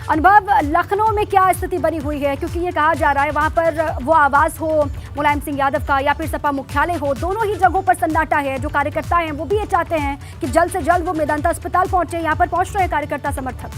अनुभव, लखनऊ में क्या स्थिति बनी हुई है, क्योंकि ये कहा जा रहा है वहां पर वो आवास हो मुलायम सिंह यादव का या फिर सपा मुख्यालय हो, दोनों ही जगहों पर सन्नाटा है। जो कार्यकर्ता हैं वो भी ये चाहते हैं कि जल्द से जल्द वो मेदांता अस्पताल पहुंचे। यहाँ पर पहुंच रहे हैं कार्यकर्ता समर्थक।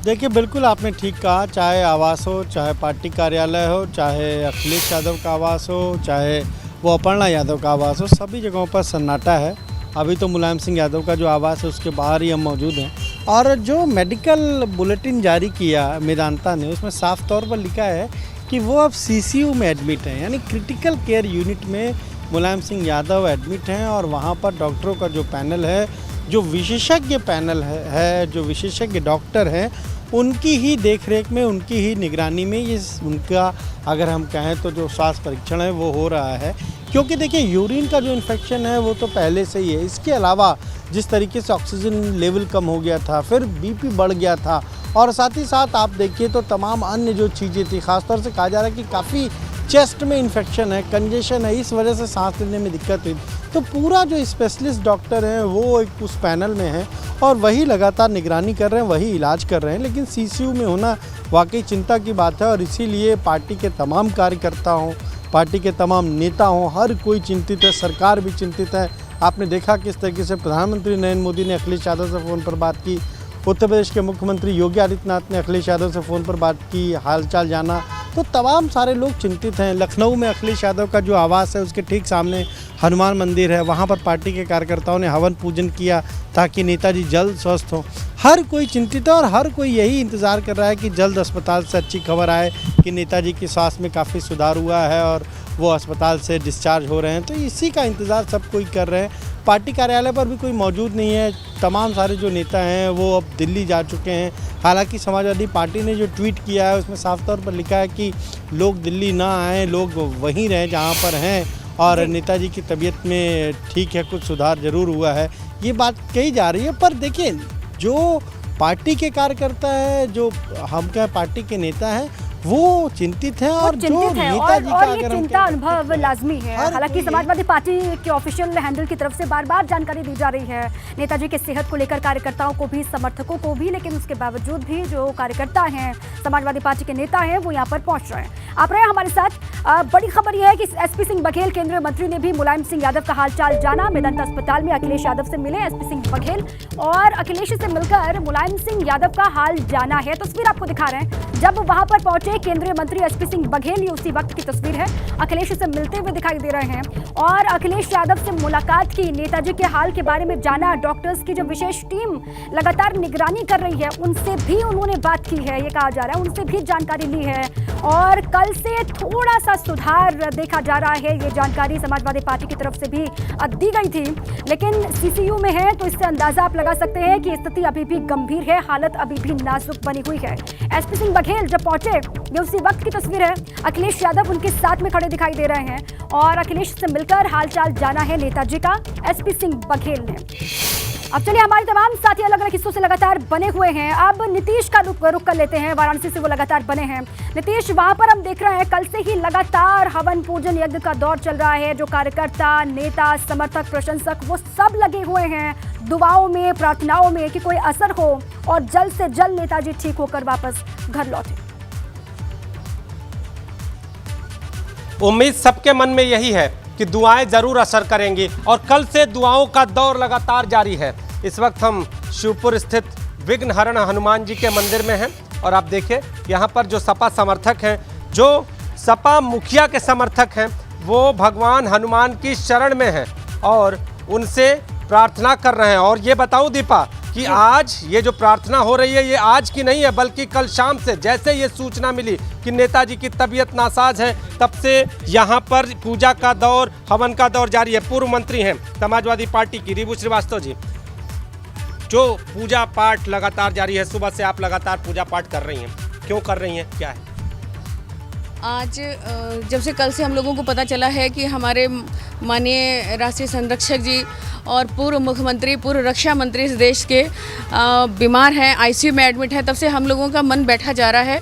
देखिए, बिल्कुल आपने ठीक कहा। चाहे आवास हो, चाहे पार्टी कार्यालय हो, चाहे अखिलेश यादव का आवास हो, चाहे वो अपर्णा यादव का आवास हो, सभी जगहों पर सन्नाटा है। अभी तो मुलायम सिंह यादव का जो आवास है उसके बाहर ही हम मौजूद हैं। और जो मेडिकल बुलेटिन जारी किया मेदांता ने, उसमें साफ तौर पर लिखा है कि वो अब सीसीयू में एडमिट हैं, यानी क्रिटिकल केयर यूनिट में मुलायम सिंह यादव एडमिट हैं। और वहाँ पर डॉक्टरों का जो पैनल है, जो विशेषज्ञ पैनल है, जो विशेषज्ञ डॉक्टर हैं, उनकी ही देखरेख में, उनकी ही निगरानी में ये उनका, अगर हम कहें तो जो स्वास्थ्य परीक्षण है वो हो रहा है। क्योंकि देखिए, यूरिन का जो इन्फेक्शन है वो तो पहले से ही है। इसके अलावा जिस तरीके से ऑक्सीजन लेवल कम हो गया था, फिर बीपी बढ़ गया था, और साथ ही साथ आप देखिए तो तमाम अन्य जो चीज़ें थी, ख़ासतौर से कहा जा रहा है कि काफ़ी चेस्ट में इन्फेक्शन है, कंजेशन है, इस वजह से सांस लेने में दिक्कत हुई। तो पूरा जो स्पेशलिस्ट डॉक्टर हैं वो एक उस पैनल में हैं और वही लगातार निगरानी कर रहे हैं, वही इलाज कर रहे हैं। लेकिन सीसीयू में होना वाकई चिंता की बात है, और इसीलिए पार्टी के तमाम कार्यकर्ता हों, पार्टी के तमाम नेता हों, हर कोई चिंतित है, सरकार भी चिंतित है। आपने देखा किस तरीके से प्रधानमंत्री नरेंद्र मोदी ने अखिलेश यादव से फ़ोन पर बात की, उत्तर प्रदेश के मुख्यमंत्री योगी आदित्यनाथ ने अखिलेश यादव से फ़ोन पर बात की, हालचाल जाना। तो तमाम सारे लोग चिंतित हैं। लखनऊ में अखिलेश यादव का जो आवास है उसके ठीक सामने हनुमान मंदिर है, वहाँ पर पार्टी के कार्यकर्ताओं ने हवन पूजन किया ताकि नेताजी जल्द स्वस्थ हों। हर कोई चिंतित है और हर कोई यही इंतज़ार कर रहा है कि जल्द अस्पताल से अच्छी खबर आए कि नेताजी की स्वास्थ्य में काफ़ी सुधार हुआ है और वो अस्पताल से डिस्चार्ज हो रहे हैं। तो इसी का इंतज़ार सब कोई कर रहे हैं। पार्टी कार्यालय पर भी कोई मौजूद नहीं है। तमाम सारे जो नेता हैं वो अब दिल्ली जा चुके हैं। हालांकि समाजवादी पार्टी ने जो ट्वीट किया है उसमें साफ तौर पर लिखा है कि लोग दिल्ली ना आएँ, लोग वहीं रहें जहाँ पर हैं, और नेताजी की तबीयत में ठीक है, कुछ सुधार ज़रूर हुआ है, ये बात कही जा रही है। पर देखिए, जो पार्टी के कार्यकर्ता है, जो हम क्या पार्टी के नेता हैं, वो चिंतित हैं। और जो नेताजी का ये चिंता अनुभव लाजमी है। हालांकि समाजवादी पार्टी के ऑफिशियल हैंडल की तरफ से बार बार जानकारी दी जा रही है नेताजी के सेहत को लेकर, कार्यकर्ताओं को भी, समर्थकों को भी, लेकिन उसके बावजूद भी जो कार्यकर्ता हैं, समाजवादी पार्टी के नेता हैं, वो यहाँ पर पहुंच रहे हैं। आप रहे हमारे साथ। बड़ी खबर यह है कि एसपी सिंह बघेल, केंद्रीय मंत्री, ने भी मुलायम सिंह यादव का हालचाल जाना। मेदांता अस्पताल में अखिलेश यादव से मिले एसपी सिंह बघेल, और अखिलेश से मिलकर मुलायम सिंह यादव का हाल जाना है। तस्वीर आपको दिखा रहे हैं। जब वहां पर पहुंचे केंद्रीय मंत्री एसपी सिंह बघेल, ये उसी वक्त की तस्वीर है। अखिलेश से मिलते हुए दिखाई दे रहे हैं और अखिलेश यादव से मुलाकात की, नेताजी के हाल के बारे में जाना। डॉक्टर्स की जो विशेष टीम लगातार निगरानी कर रही है उनसे भी उन्होंने बात की है, ये कहा जा रहा है, उनसे भी जानकारी ली है। और कल से थोड़ा सा सुधार देखा जा रहा है, ये जानकारी समाजवादी पार्टी की तरफ से भी दी गई थी। लेकिन सीसीयू में है तो इससे अंदाजा आप लगा सकते हैं कि स्थिति अभी भी गंभीर है, हालत अभी भी नाजुक बनी हुई है। एसपी सिंह बघेल जब पहुंचे, ये उसी वक्त की तस्वीर है। अखिलेश यादव उनके साथ में खड़े दिखाई दे रहे हैं और अखिलेश से मिलकर हालचाल जाना है नेताजी का एसपी सिंह बघेल ने। अब चलिए, हमारे तमाम साथी अलग अलग हिस्सों से लगातार बने हुए हैं। अब नीतीश का रुख कर लेते हैं। वाराणसी से वो लगातार बने हैं। नीतीश, वहां पर हम देख रहे हैं कल से ही लगातार हवन पूजन यज्ञ का दौर चल रहा है। जो कार्यकर्ता, नेता, समर्थक, प्रशंसक, वो सब लगे हुए हैं दुआओं में, प्रार्थनाओं में कि कोई असर हो और जल्द से जल्द नेताजी ठीक होकर वापस घर लौटे। उम्मीद सबके मन में यही है कि दुआएं जरूर असर करेंगी, और कल से दुआओं का दौर लगातार जारी है। इस वक्त हम शिवपुर स्थित विघ्नहरण हनुमान जी के मंदिर में हैं, और आप देखिए यहाँ पर जो सपा समर्थक हैं, जो सपा मुखिया के समर्थक हैं, वो भगवान हनुमान की शरण में हैं और उनसे प्रार्थना कर रहे हैं। और ये बताऊं दीपा कि आज ये जो प्रार्थना हो रही है, ये आज की नहीं है, बल्कि कल शाम से जैसे ये सूचना मिली कि नेताजी की तबीयत नासाज है, तब से यहाँ पर पूजा का दौर, हवन का दौर जारी है। पूर्व मंत्री हैं समाजवादी पार्टी की रिबू श्रीवास्तव जी, जो पूजा पाठ लगातार जारी है, सुबह से आप लगातार पूजा पाठ कर रही हैं, क्यों कर रही हैं, क्या है? आज जब से कल से हम लोगों को पता चला है कि हमारे माननीय राष्ट्रीय संरक्षक जी और पूर्व मुख्यमंत्री, पूर्व रक्षा मंत्री इस देश के बीमार हैं, आईसीयू में एडमिट है, तब से हम लोगों का मन बैठा जा रहा है।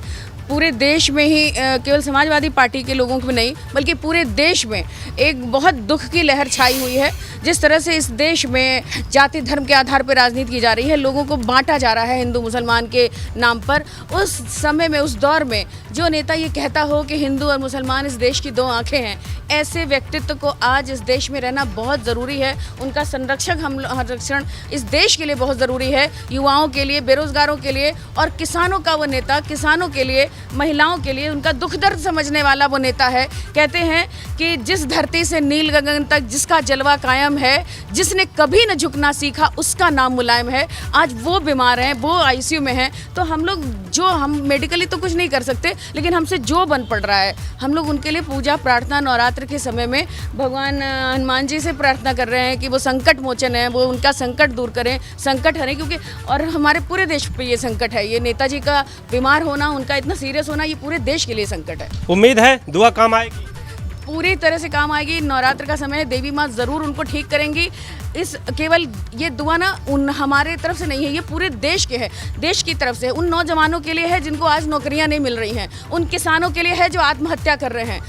पूरे देश में ही केवल समाजवादी पार्टी के लोगों को नहीं बल्कि पूरे देश में एक बहुत दुख की लहर छाई हुई है। जिस तरह से इस देश में जाति धर्म के आधार पर राजनीति की जा रही है, लोगों को बांटा जा रहा है हिंदू मुसलमान के नाम पर, उस समय में, उस दौर में जो नेता ये कहता हो कि हिंदू और मुसलमान इस देश की दो आंखें हैं, ऐसे व्यक्तित्व को आज इस देश में रहना बहुत ज़रूरी है। उनका संरक्षण इस देश के लिए बहुत ज़रूरी है, युवाओं के लिए, बेरोजगारों के लिए और किसानों का वो नेता, किसानों के लिए, महिलाओं के लिए उनका दुख दर्द समझने वाला वो नेता है। कहते हैं कि जिस धरती से नील गगन तक जिसका जलवा कायम है, जिसने कभी न झुकना सीखा उसका नाम मुलायम है। आज वो बीमार हैं, वो आईसीयू में हैं, तो हम मेडिकली तो कुछ नहीं कर सकते, लेकिन हमसे जो बन पड़ रहा है, हम लोग उनके लिए पूजा प्रार्थना नवरात्र के समय में भगवान हनुमान जी से प्रार्थना कर रहे हैं कि वो संकट मोचन है, वो उनका संकट दूर करें, संकट हरें, क्योंकि और हमारे पूरे देश पे ये संकट है। ये नेताजी का बीमार होना, उनका इतना सीरियस होना, ये पूरे देश के लिए संकट है। उम्मीद है दुआ काम आएगी, पूरी तरह से काम आएगी। नवरात्र का समय है, देवी माँ ज़रूर उनको ठीक करेंगी। इस केवल ये दुआ ना हमारे तरफ से नहीं है, ये पूरे देश के है, देश की तरफ से। उन नौजवानों के लिए है जिनको आज नौकरियां नहीं मिल रही हैं, उन किसानों के लिए है जो आत्महत्या कर रहे हैं,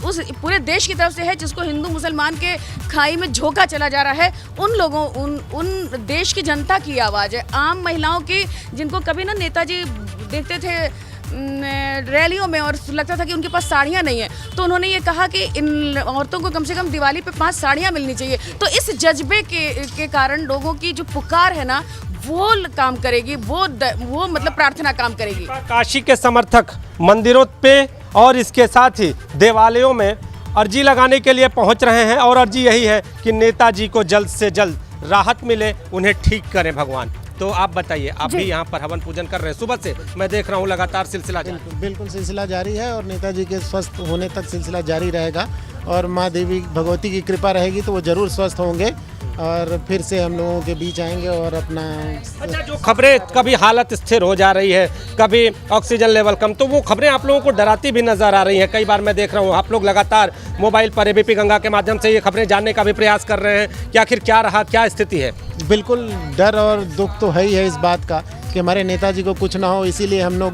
उस पूरे देश की तरफ से है जिसको हिंदू मुसलमान के खाई में झोंका चला जा रहा है। उन लोगों उन देश की जनता की आवाज़ है, आम महिलाओं की, जिनको कभी ना नेताजी देखते थे रैलियों में और लगता था कि उनके पास साड़ियाँ नहीं हैं, तो उन्होंने ये कहा कि इन औरतों को कम से कम दिवाली पे 5 साड़ियाँ मिलनी चाहिए। तो इस जज्बे के कारण लोगों की जो पुकार है ना, वो काम करेगी, वो मतलब प्रार्थना काम करेगी। काशी के समर्थक मंदिरों पे और इसके साथ ही देवालयों में अर्जी लगाने के लिए पहुंच रहे हैं और अर्जी यही है कि नेताजी को जल्द से जल्द राहत मिले, उन्हें ठीक करें भगवान। तो आप बताइए, आप भी यहाँ पर हवन पूजन कर रहे हैं? सुबह से मैं देख रहा हूँ लगातार सिलसिला बिल्कुल सिलसिला जारी है और नेताजी के स्वस्थ होने तक सिलसिला जारी रहेगा और माँ देवी भगवती की कृपा रहेगी तो वो जरूर स्वस्थ होंगे और फिर से हम लोगों के बीच आएंगे और अपना। अच्छा, जो खबरें कभी हालत स्थिर हो जा रही है, कभी ऑक्सीजन लेवल कम, तो वो खबरें आप लोगों को डराती भी नजर आ रही हैं। कई बार मैं देख रहा हूँ आप लोग लगातार मोबाइल पर एबीपी गंगा के माध्यम से ये खबरें जानने का भी प्रयास कर रहे हैं कि आखिर क्या रहा, क्या स्थिति है। बिल्कुल डर और दुख तो है ही है इस बात का कि हमारे नेताजी को कुछ ना हो, इसीलिए हम लोग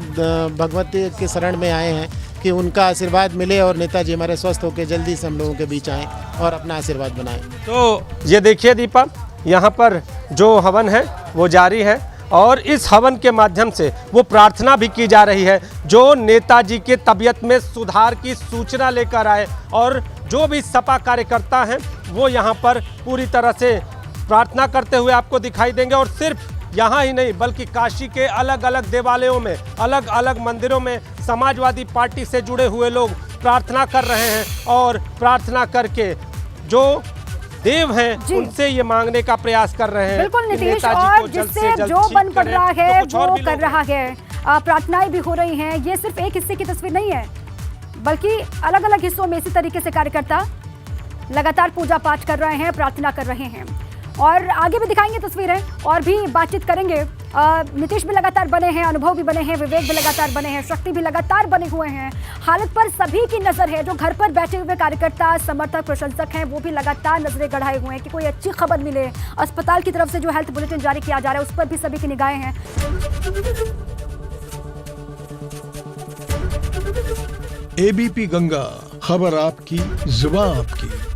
भगवती के शरण में आए हैं कि उनका आशीर्वाद मिले और नेताजी हमारे स्वस्थ होकर जल्दी से हम लोगों के बीच आएँ और अपना आशीर्वाद बनाएं। तो ये देखिए दीपा, यहाँ पर जो हवन है वो जारी है और इस हवन के माध्यम से वो प्रार्थना भी की जा रही है जो नेताजी के तबीयत में सुधार की सूचना लेकर आए। और जो भी सपा कार्यकर्ता हैं वो यहाँ पर पूरी तरह से प्रार्थना करते हुए आपको दिखाई देंगे। और सिर्फ यहाँ ही नहीं बल्कि काशी के अलग अलग देवालयों में, अलग अलग मंदिरों में समाजवादी पार्टी से जुड़े हुए लोग प्रार्थना कर रहे हैं और प्रार्थना करके जो देव हैं उनसे ये मांगने का प्रयास कर रहे हैं। बिल्कुल नीतीश, और जिससे जो बन पड़ रहा है वो कर रहा है, प्रार्थनाएं भी हो रही हैं। ये सिर्फ एक हिस्से की तस्वीर नहीं है बल्कि अलग अलग हिस्सों में इसी तरीके से कार्यकर्ता लगातार पूजा पाठ कर रहे हैं, प्रार्थना कर रहे हैं और आगे भी दिखाएंगे तस्वीरें और भी बातचीत करेंगे। नीतीश भी लगातार बने हैं, अनुभव भी बने हैं, विवेक भी लगातार बने हैं, शक्ति भी लगातार बने हुए हैं। हालत पर सभी की नजर है, जो घर पर बैठे हुए कार्यकर्ता, समर्थक, प्रशंसक हैं वो भी लगातार नजरें गड़ाए हुए हैं कि कोई अच्छी खबर मिले। अस्पताल की तरफ से जो हेल्थ बुलेटिन जारी किया जा रहा है उस पर भी सभी की निगाहें हैं। एबीपी गंगा, खबर आपकी, जुबान आपकी।